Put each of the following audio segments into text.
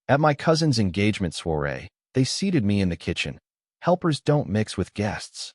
At my cousin's engagement soiree, they seated me in the kitchen. Helpers don't mix with guests.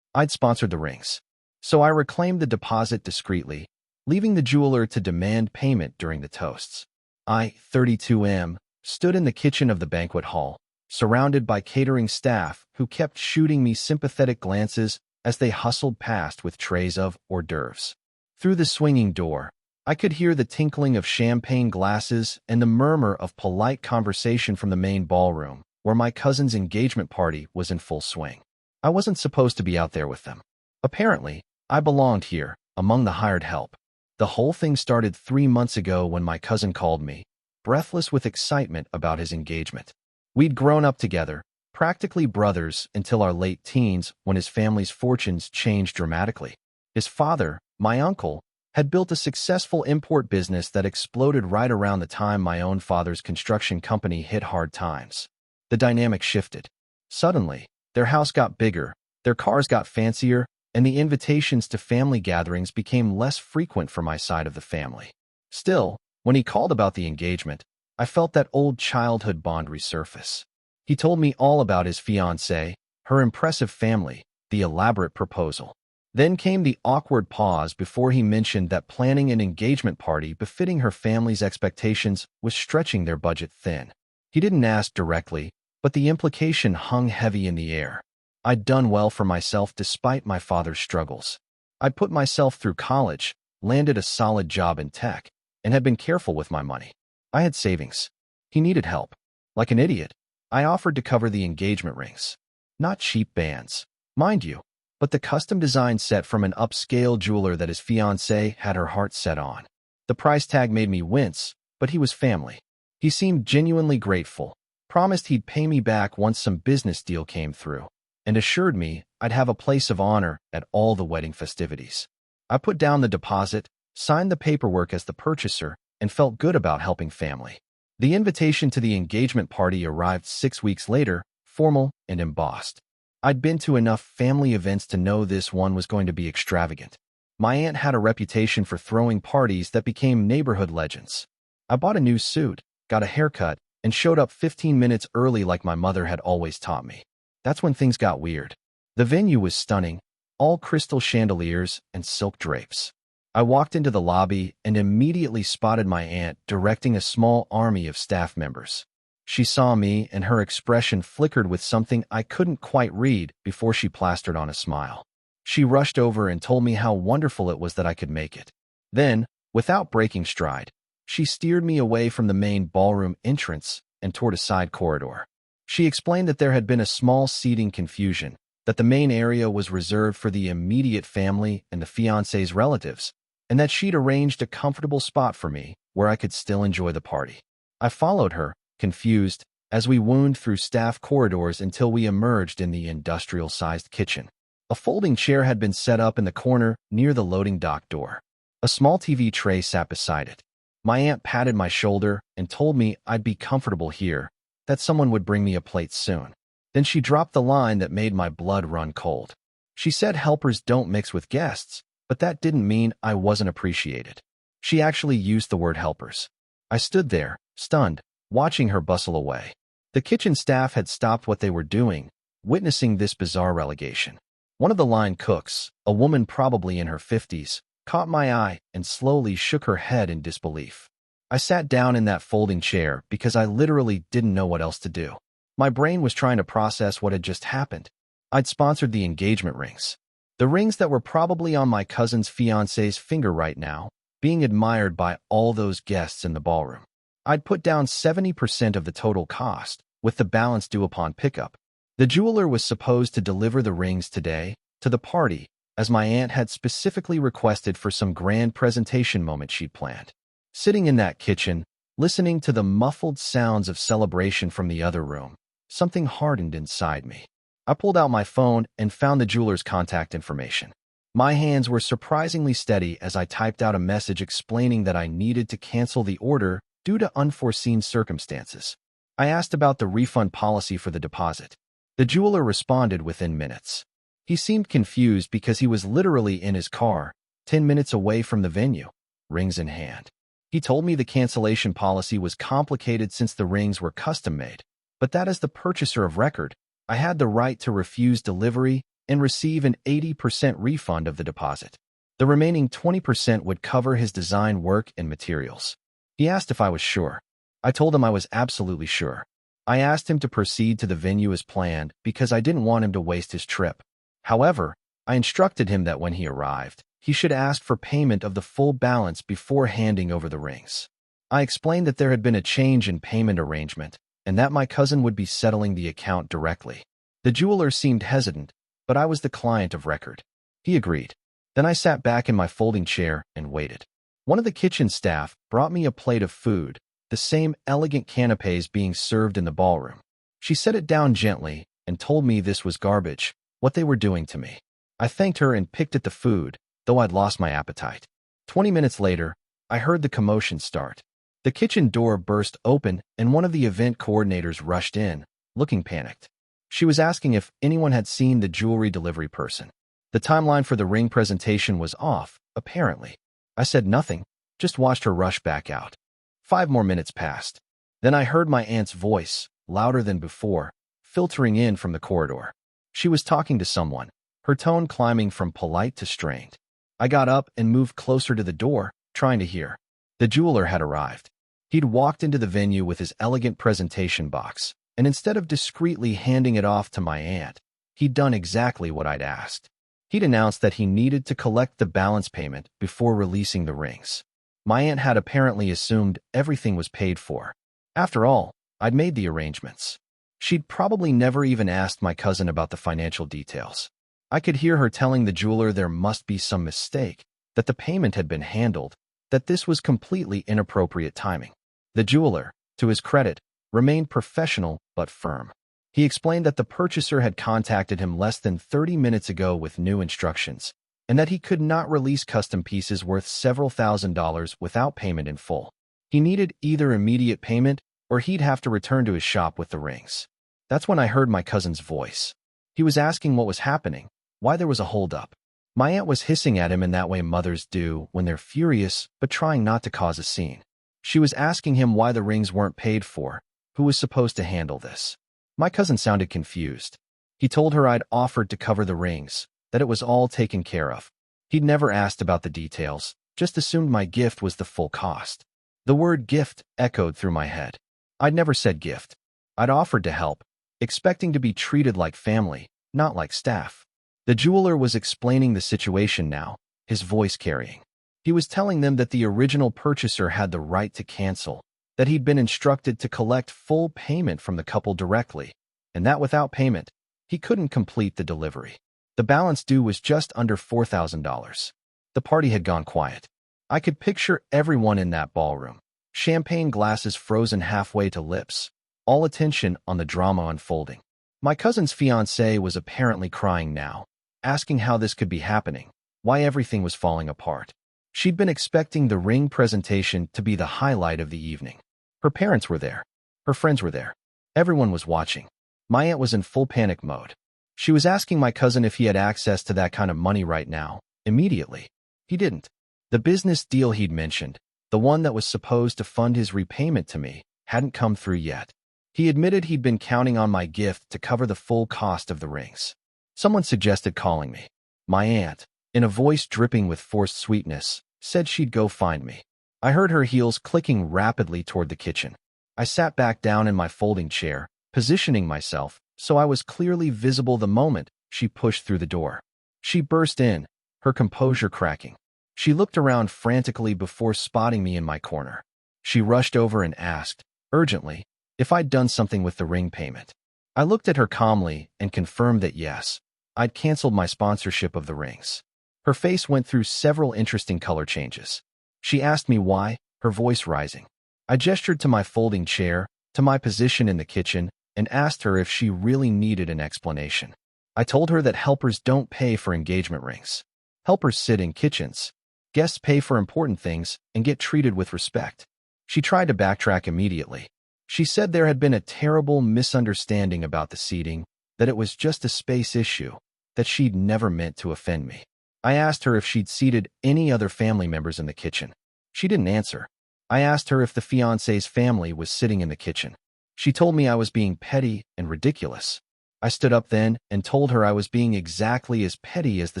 I'd sponsored the rings, so I reclaimed the deposit discreetly, leaving the jeweler to demand payment during the toasts. I, 32M, stood in the kitchen of the banquet hall, surrounded by catering staff who kept shooting me sympathetic glances as they hustled past with trays of hors d'oeuvres. Through the swinging door, I could hear the tinkling of champagne glasses and the murmur of polite conversation from the main ballroom, where my cousin's engagement party was in full swing. I wasn't supposed to be out there with them. Apparently, I belonged here, among the hired help. The whole thing started 3 months ago when my cousin called me, breathless with excitement about his engagement. We'd grown up together, practically brothers until our late teens when his family's fortunes changed dramatically. His father, my uncle, had built a successful import business that exploded right around the time my own father's construction company hit hard times. The dynamic shifted. Suddenly, their house got bigger, their cars got fancier, and the invitations to family gatherings became less frequent for my side of the family. Still, when he called about the engagement, I felt that old childhood bond resurface. He told me all about his fiancée, her impressive family, the elaborate proposal. Then came the awkward pause before he mentioned that planning an engagement party befitting her family's expectations was stretching their budget thin. He didn't ask directly, but the implication hung heavy in the air. I'd done well for myself despite my father's struggles. I'd put myself through college, landed a solid job in tech, and had been careful with my money. I had savings. He needed help. Like an idiot, I offered to cover the engagement rings. Not cheap bands, mind you, but the custom-designed set from an upscale jeweler that his fiancée had her heart set on. The price tag made me wince, but he was family. He seemed genuinely grateful, promised he'd pay me back once some business deal came through, and assured me I'd have a place of honor at all the wedding festivities. I put down the deposit, signed the paperwork as the purchaser, and felt good about helping family. The invitation to the engagement party arrived 6 weeks later, formal and embossed. I'd been to enough family events to know this one was going to be extravagant. My aunt had a reputation for throwing parties that became neighborhood legends. I bought a new suit, got a haircut, and showed up 15 minutes early like my mother had always taught me. That's when things got weird. The venue was stunning, all crystal chandeliers and silk drapes. I walked into the lobby and immediately spotted my aunt directing a small army of staff members. She saw me and her expression flickered with something I couldn't quite read before she plastered on a smile. She rushed over and told me how wonderful it was that I could make it. Then, without breaking stride, she steered me away from the main ballroom entrance and toward a side corridor. She explained that there had been a small seating confusion, that the main area was reserved for the immediate family and the fiancé's relatives, and that she'd arranged a comfortable spot for me where I could still enjoy the party. I followed her, confused, as we wound through staff corridors until we emerged in the industrial-sized kitchen. A folding chair had been set up in the corner near the loading dock door. A small TV tray sat beside it. My aunt patted my shoulder and told me I'd be comfortable here, that someone would bring me a plate soon. Then she dropped the line that made my blood run cold. She said helpers don't mix with guests, but that didn't mean I wasn't appreciated. She actually used the word helpers. I stood there, stunned, watching her bustle away. The kitchen staff had stopped what they were doing, witnessing this bizarre relegation. One of the line cooks, a woman probably in her 50s, caught my eye and slowly shook her head in disbelief. I sat down in that folding chair because I literally didn't know what else to do. My brain was trying to process what had just happened. I'd sponsored the engagement rings. The rings that were probably on my cousin's fiancé's finger right now, being admired by all those guests in the ballroom. I'd put down 70% of the total cost, with the balance due upon pickup. The jeweler was supposed to deliver the rings today, to the party, as my aunt had specifically requested for some grand presentation moment she'd planned. Sitting in that kitchen, listening to the muffled sounds of celebration from the other room, something hardened inside me. I pulled out my phone and found the jeweler's contact information. My hands were surprisingly steady as I typed out a message explaining that I needed to cancel the order due to unforeseen circumstances. I asked about the refund policy for the deposit. The jeweler responded within minutes. He seemed confused because he was literally in his car, 10 minutes away from the venue, rings in hand. He told me the cancellation policy was complicated since the rings were custom-made, but that as the purchaser of record, I had the right to refuse delivery and receive an 80% refund of the deposit. The remaining 20% would cover his design work and materials. He asked if I was sure. I told him I was absolutely sure. I asked him to proceed to the venue as planned because I didn't want him to waste his trip. However, I instructed him that when he arrived, he should ask for payment of the full balance before handing over the rings. I explained that there had been a change in payment arrangement and that my cousin would be settling the account directly. The jeweler seemed hesitant, but I was the client of record. He agreed. Then I sat back in my folding chair and waited. One of the kitchen staff brought me a plate of food, the same elegant canapes being served in the ballroom. She set it down gently and told me this was garbage, what they were doing to me. I thanked her and picked at the food, though I'd lost my appetite. 20 minutes later, I heard the commotion start. The kitchen door burst open and one of the event coordinators rushed in, looking panicked. She was asking if anyone had seen the jewelry delivery person. The timeline for the ring presentation was off, apparently. I said nothing, just watched her rush back out. 5 more minutes passed. Then I heard my aunt's voice, louder than before, filtering in from the corridor. She was talking to someone, her tone climbing from polite to strained. I got up and moved closer to the door, trying to hear. The jeweler had arrived. He'd walked into the venue with his elegant presentation box, and instead of discreetly handing it off to my aunt, he'd done exactly what I'd asked. He'd announced that he needed to collect the balance payment before releasing the rings. My aunt had apparently assumed everything was paid for. After all, I'd made the arrangements. She'd probably never even asked my cousin about the financial details. I could hear her telling the jeweler there must be some mistake, that the payment had been handled, that this was completely inappropriate timing. The jeweler, to his credit, remained professional but firm. He explained that the purchaser had contacted him less than 30 minutes ago with new instructions, and that he could not release custom pieces worth several $1,000s without payment in full. He needed either immediate payment or he'd have to return to his shop with the rings. That's when I heard my cousin's voice. He was asking what was happening, why there was a holdup. My aunt was hissing at him in that way mothers do when they're furious but trying not to cause a scene. She was asking him why the rings weren't paid for, who was supposed to handle this. My cousin sounded confused. He told her I'd offered to cover the rings, that it was all taken care of. He'd never asked about the details, just assumed my gift was the full cost. The word gift echoed through my head. I'd never said gift. I'd offered to help, expecting to be treated like family, not like staff. The jeweler was explaining the situation now, his voice carrying. He was telling them that the original purchaser had the right to cancel, that he'd been instructed to collect full payment from the couple directly, and that without payment, he couldn't complete the delivery. The balance due was just under $4,000. The party had gone quiet. I could picture everyone in that ballroom, champagne glasses frozen halfway to lips, all attention on the drama unfolding. My cousin's fiancée was apparently crying now, asking how this could be happening, why everything was falling apart. She'd been expecting the ring presentation to be the highlight of the evening. Her parents were there. Her friends were there. Everyone was watching. My aunt was in full panic mode. She was asking my cousin if he had access to that kind of money right now, immediately. He didn't. The business deal he'd mentioned, the one that was supposed to fund his repayment to me, hadn't come through yet. He admitted he'd been counting on my gift to cover the full cost of the rings. Someone suggested calling me. My aunt, in a voice dripping with forced sweetness, said she'd go find me. I heard her heels clicking rapidly toward the kitchen. I sat back down in my folding chair, positioning myself so I was clearly visible the moment she pushed through the door. She burst in, her composure cracking. She looked around frantically before spotting me in my corner. She rushed over and asked, urgently, if I'd done something with the ring payment. I looked at her calmly and confirmed that yes, I'd canceled my sponsorship of the rings. Her face went through several interesting color changes. She asked me why, her voice rising. I gestured to my folding chair, to my position in the kitchen, and asked her if she really needed an explanation. I told her that helpers don't pay for engagement rings. Helpers sit in kitchens. Guests pay for important things and get treated with respect. She tried to backtrack immediately. She said there had been a terrible misunderstanding about the seating, that it was just a space issue, that she'd never meant to offend me. I asked her if she'd seated any other family members in the kitchen. She didn't answer. I asked her if the fiancé's family was sitting in the kitchen. She told me I was being petty and ridiculous. I stood up then and told her I was being exactly as petty as the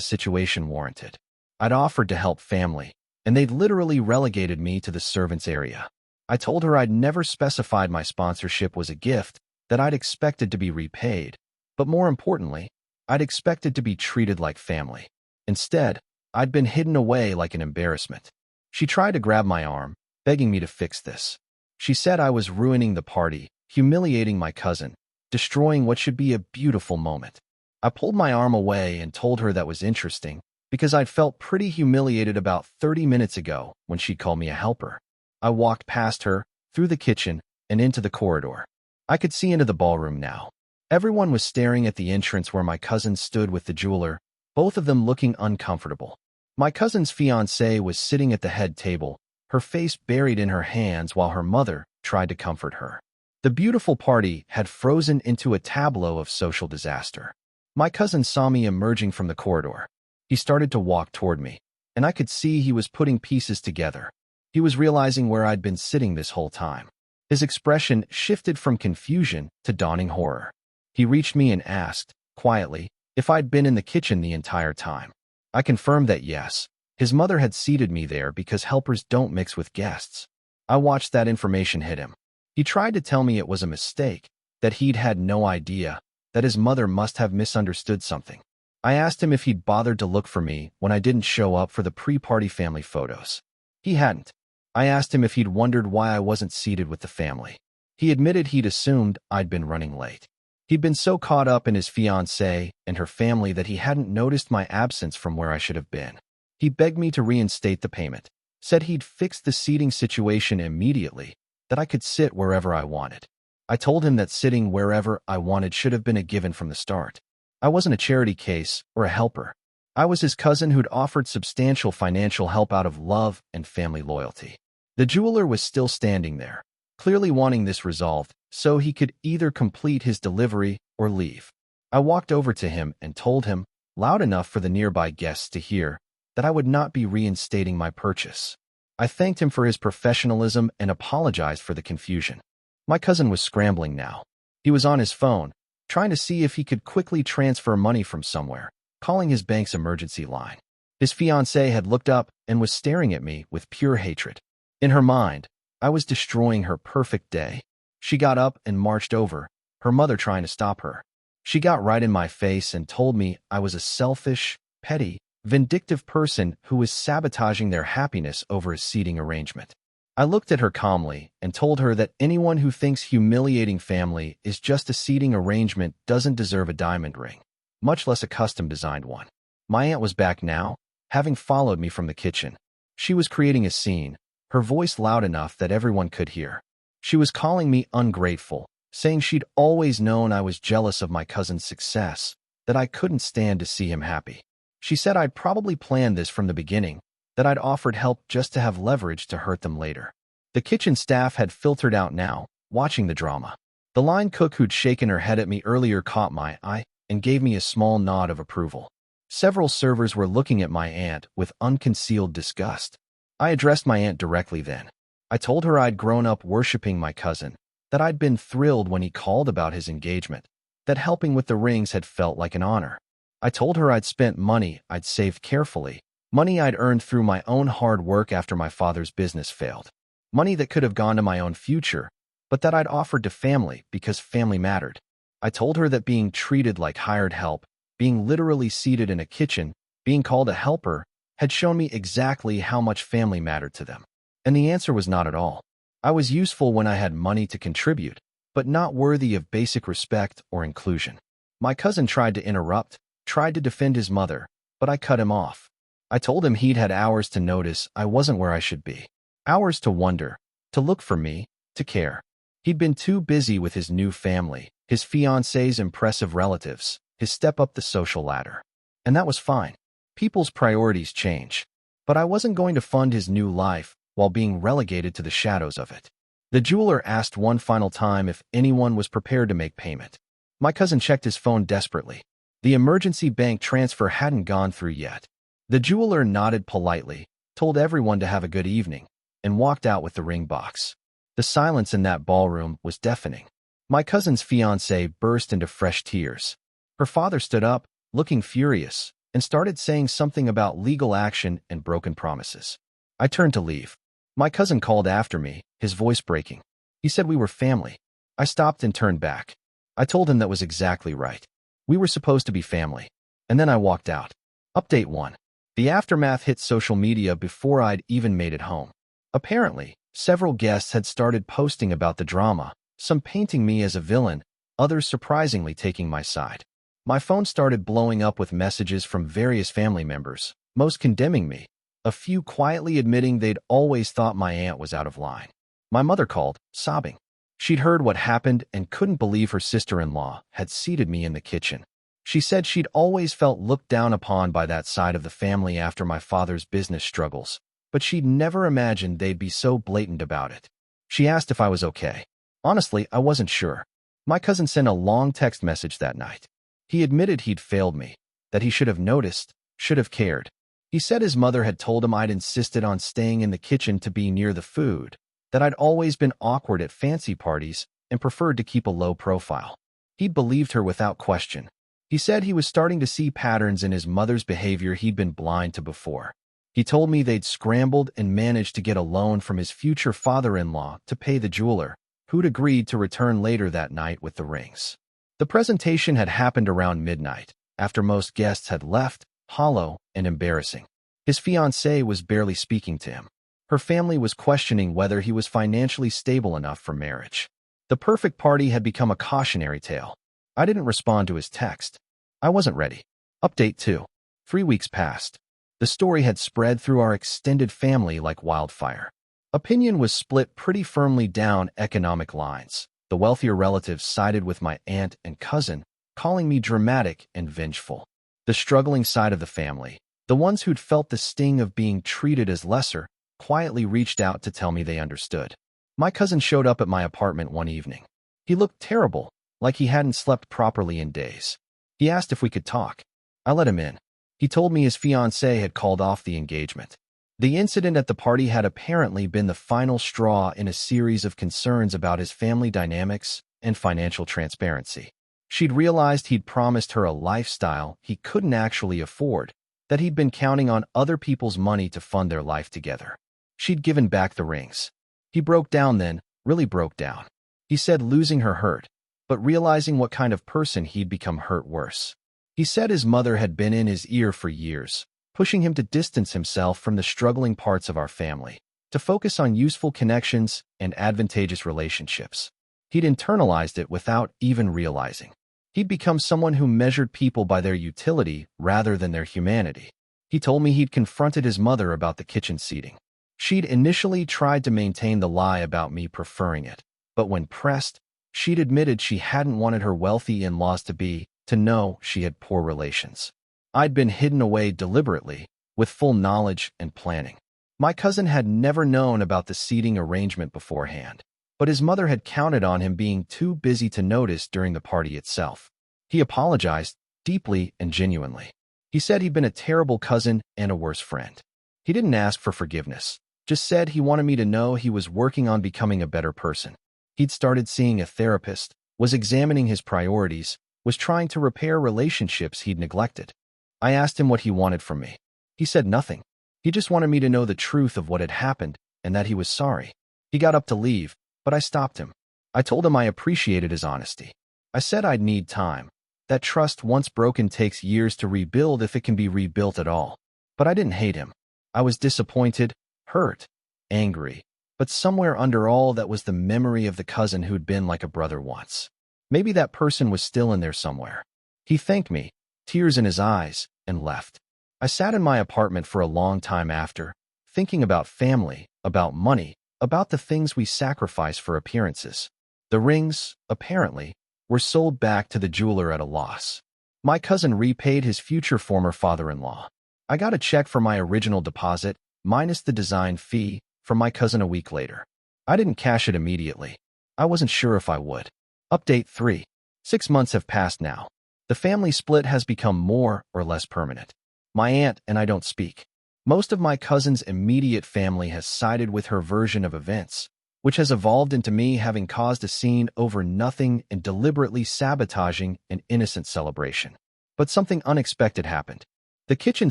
situation warranted. I'd offered to help family, and they'd literally relegated me to the servants area. I told her I'd never specified my sponsorship was a gift, that I'd expected to be repaid, but more importantly, I'd expected to be treated like family. Instead, I'd been hidden away like an embarrassment. She tried to grab my arm, begging me to fix this. She said I was ruining the party, humiliating my cousin, destroying what should be a beautiful moment. I pulled my arm away and told her that was interesting, because I'd felt pretty humiliated about 30 minutes ago when she'd called me a helper. I walked past her, through the kitchen, and into the corridor. I could see into the ballroom now. Everyone was staring at the entrance where my cousin stood with the jeweler, both of them looking uncomfortable. My cousin's fiancée was sitting at the head table, her face buried in her hands while her mother tried to comfort her. The beautiful party had frozen into a tableau of social disaster. My cousin saw me emerging from the corridor. He started to walk toward me, and I could see he was putting pieces together. He was realizing where I'd been sitting this whole time. His expression shifted from confusion to dawning horror. He reached me and asked, quietly, if I'd been in the kitchen the entire time. I confirmed that yes, his mother had seated me there because helpers don't mix with guests. I watched that information hit him. He tried to tell me it was a mistake, that he'd had no idea, that his mother must have misunderstood something. I asked him if he'd bothered to look for me when I didn't show up for the pre-party family photos. He hadn't. I asked him if he'd wondered why I wasn't seated with the family. He admitted he'd assumed I'd been running late. He'd been so caught up in his fiancée and her family that he hadn't noticed my absence from where I should have been. He begged me to reinstate the payment, said he'd fix the seating situation immediately, that I could sit wherever I wanted. I told him that sitting wherever I wanted should have been a given from the start. I wasn't a charity case or a helper. I was his cousin who'd offered substantial financial help out of love and family loyalty. The jeweler was still standing there, clearly wanting this resolved, so he could either complete his delivery or leave. I walked over to him and told him, loud enough for the nearby guests to hear, that I would not be reinstating my purchase. I thanked him for his professionalism and apologized for the confusion. My cousin was scrambling now. He was on his phone, trying to see if he could quickly transfer money from somewhere, calling his bank's emergency line. His fiancée had looked up and was staring at me with pure hatred. In her mind, I was destroying her perfect day. She got up and marched over, her mother trying to stop her. She got right in my face and told me I was a selfish, petty, vindictive person who was sabotaging their happiness over a seating arrangement. I looked at her calmly and told her that anyone who thinks humiliating family is just a seating arrangement doesn't deserve a diamond ring, much less a custom-designed one. My aunt was back now, having followed me from the kitchen. She was creating a scene, her voice loud enough that everyone could hear. She was calling me ungrateful, saying she'd always known I was jealous of my cousin's success, that I couldn't stand to see him happy. She said I'd probably planned this from the beginning, that I'd offered help just to have leverage to hurt them later. The kitchen staff had filtered out now, watching the drama. The line cook who'd shaken her head at me earlier caught my eye and gave me a small nod of approval. Several servers were looking at my aunt with unconcealed disgust. I addressed my aunt directly then. I told her I'd grown up worshiping my cousin, that I'd been thrilled when he called about his engagement, that helping with the rings had felt like an honor. I told her I'd spent money I'd saved carefully, money I'd earned through my own hard work after my father's business failed, money that could have gone to my own future, but that I'd offered to family because family mattered. I told her that being treated like hired help, being literally seated in a kitchen, being called a helper, had shown me exactly how much family mattered to them. And the answer was not at all. I was useful when I had money to contribute, but not worthy of basic respect or inclusion. My cousin tried to interrupt, tried to defend his mother, but I cut him off. I told him he'd had hours to notice I wasn't where I should be. Hours to wonder, to look for me, to care. He'd been too busy with his new family, his fiancée's impressive relatives, his step up the social ladder. And that was fine. People's priorities change. But I wasn't going to fund his new life while being relegated to the shadows of it. The jeweler asked one final time if anyone was prepared to make payment. My cousin checked his phone desperately. The emergency bank transfer hadn't gone through yet. The jeweler nodded politely, told everyone to have a good evening, and walked out with the ring box. The silence in that ballroom was deafening. My cousin's fiancée burst into fresh tears. Her father stood up, looking furious, and started saying something about legal action and broken promises. I turned to leave. My cousin called after me, his voice breaking. He said we were family. I stopped and turned back. I told him that was exactly right. We were supposed to be family. And then I walked out. Update 1. The aftermath hit social media before I'd even made it home. Apparently, several guests had started posting about the drama, some painting me as a villain, others surprisingly taking my side. My phone started blowing up with messages from various family members, most condemning me, a few quietly admitting they'd always thought my aunt was out of line. My mother called, sobbing. She'd heard what happened and couldn't believe her sister-in-law had seated me in the kitchen. She said she'd always felt looked down upon by that side of the family after my father's business struggles, but she'd never imagined they'd be so blatant about it. She asked if I was okay. Honestly, I wasn't sure. My cousin sent a long text message that night. He admitted he'd failed me, that he should have noticed, should have cared. He said his mother had told him I'd insisted on staying in the kitchen to be near the food, that I'd always been awkward at fancy parties and preferred to keep a low profile. He'd believed her without question. He said he was starting to see patterns in his mother's behavior he'd been blind to before. He told me they'd scrambled and managed to get a loan from his future father-in-law to pay the jeweler, who'd agreed to return later that night with the rings. The presentation had happened around midnight, after most guests had left, hollow and embarrassing. His fiancée was barely speaking to him. Her family was questioning whether he was financially stable enough for marriage. The perfect party had become a cautionary tale. I didn't respond to his text. I wasn't ready. Update 2. 3 weeks passed. The story had spread through our extended family like wildfire. Opinion was split pretty firmly down economic lines. The wealthier relatives sided with my aunt and cousin, calling me dramatic and vengeful. The struggling side of the family, the ones who'd felt the sting of being treated as lesser, quietly reached out to tell me they understood. My cousin showed up at my apartment one evening. He looked terrible, like he hadn't slept properly in days. He asked if we could talk. I let him in. He told me his fiancée had called off the engagement. The incident at the party had apparently been the final straw in a series of concerns about his family dynamics and financial transparency. She'd realized he'd promised her a lifestyle he couldn't actually afford, that he'd been counting on other people's money to fund their life together. She'd given back the rings. He broke down then, really broke down. He said losing her hurt, but realizing what kind of person he'd become hurt worse. He said his mother had been in his ear for years, pushing him to distance himself from the struggling parts of our family, to focus on useful connections and advantageous relationships. He'd internalized it without even realizing. He'd become someone who measured people by their utility rather than their humanity. He told me he'd confronted his mother about the kitchen seating. She'd initially tried to maintain the lie about me preferring it, but when pressed, she'd admitted she hadn't wanted her wealthy in-laws to know she had poor relations. I'd been hidden away deliberately, with full knowledge and planning. My cousin had never known about the seating arrangement beforehand, but his mother had counted on him being too busy to notice during the party itself. He apologized, deeply and genuinely. He said he'd been a terrible cousin and a worse friend. He didn't ask for forgiveness, just said he wanted me to know he was working on becoming a better person. He'd started seeing a therapist, was examining his priorities, was trying to repair relationships he'd neglected. I asked him what he wanted from me. He said nothing. He just wanted me to know the truth of what had happened and that he was sorry. He got up to leave, but I stopped him. I told him I appreciated his honesty. I said I'd need time, that trust once broken takes years to rebuild if it can be rebuilt at all. But I didn't hate him. I was disappointed, hurt, angry, but somewhere under all that was the memory of the cousin who'd been like a brother once. Maybe that person was still in there somewhere. He thanked me, tears in his eyes, and left. I sat in my apartment for a long time after, thinking about family, about money, about the things we sacrifice for appearances. The rings, apparently, were sold back to the jeweler at a loss. My cousin repaid his future former father-in-law. I got a check for my original deposit, minus the design fee, from my cousin a week later. I didn't cash it immediately. I wasn't sure if I would. Update 3. 6 months have passed now. The family split has become more or less permanent. My aunt and I don't speak. Most of my cousin's immediate family has sided with her version of events, which has evolved into me having caused a scene over nothing and deliberately sabotaging an innocent celebration. But something unexpected happened. The kitchen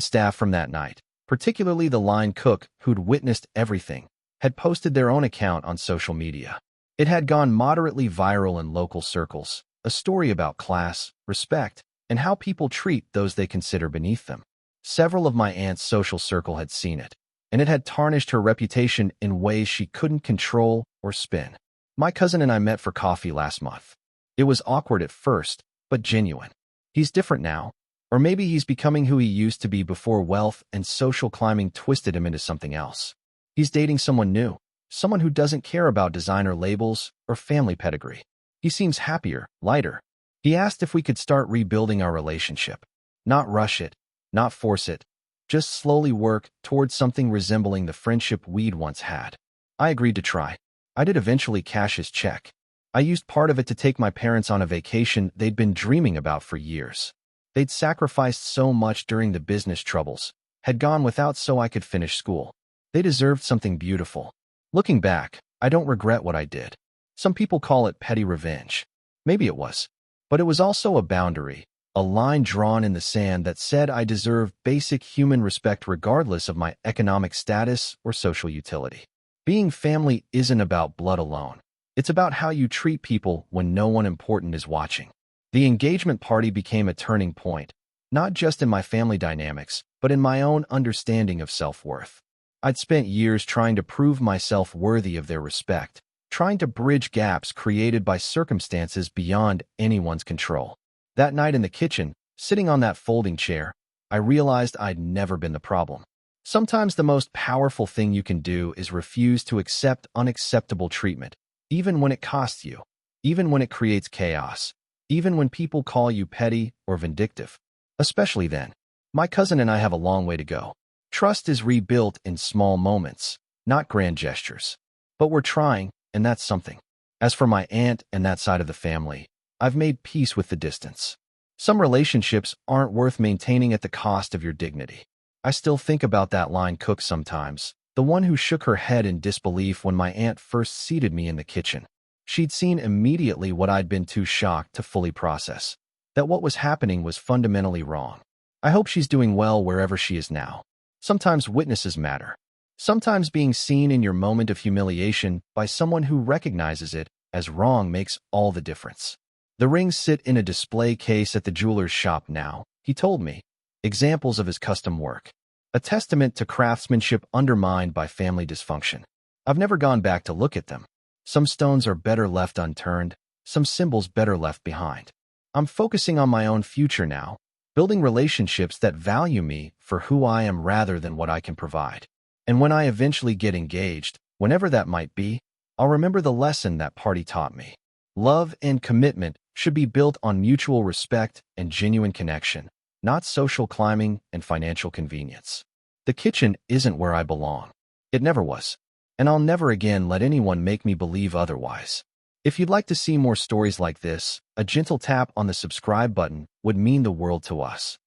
staff from that night, particularly the line cook who'd witnessed everything, had posted their own account on social media. It had gone moderately viral in local circles, a story about class, respect, and how people treat those they consider beneath them. Several of my aunt's social circle had seen it, and it had tarnished her reputation in ways she couldn't control or spin. My cousin and I met for coffee last month. It was awkward at first, but genuine. He's different now, or maybe he's becoming who he used to be before wealth and social climbing twisted him into something else. He's dating someone new, someone who doesn't care about designer labels or family pedigree. He seems happier, lighter. He asked if we could start rebuilding our relationship. Not rush it, not force it, just slowly work towards something resembling the friendship we'd once had. I agreed to try. I did eventually cash his check. I used part of it to take my parents on a vacation they'd been dreaming about for years. They'd sacrificed so much during the business troubles, had gone without so I could finish school. They deserved something beautiful. Looking back, I don't regret what I did. Some people call it petty revenge. Maybe it was. But it was also a boundary, a line drawn in the sand that said I deserved basic human respect regardless of my economic status or social utility. Being family isn't about blood alone. It's about how you treat people when no one important is watching. The engagement party became a turning point, not just in my family dynamics, but in my own understanding of self-worth. I'd spent years trying to prove myself worthy of their respect, trying to bridge gaps created by circumstances beyond anyone's control. That night in the kitchen, sitting on that folding chair, I realized I'd never been the problem. Sometimes the most powerful thing you can do is refuse to accept unacceptable treatment, even when it costs you, even when it creates chaos, even when people call you petty or vindictive. Especially then. My cousin and I have a long way to go. Trust is rebuilt in small moments, not grand gestures. But we're trying, and that's something. As for my aunt and that side of the family, I've made peace with the distance. Some relationships aren't worth maintaining at the cost of your dignity. I still think about that line cook sometimes, the one who shook her head in disbelief when my aunt first seated me in the kitchen. She'd seen immediately what I'd been too shocked to fully process, that what was happening was fundamentally wrong. I hope she's doing well wherever she is now. Sometimes witnesses matter. Sometimes being seen in your moment of humiliation by someone who recognizes it as wrong makes all the difference. The rings sit in a display case at the jeweler's shop now, he told me, examples of his custom work, a testament to craftsmanship undermined by family dysfunction. I've never gone back to look at them. Some stones are better left unturned, some symbols better left behind. I'm focusing on my own future now, building relationships that value me for who I am rather than what I can provide. And when I eventually get engaged, whenever that might be, I'll remember the lesson that party taught me. Love and commitment should be built on mutual respect and genuine connection, not social climbing and financial convenience. The kitchen isn't where I belong. It never was. And I'll never again let anyone make me believe otherwise. If you'd like to see more stories like this, a gentle tap on the subscribe button would mean the world to us.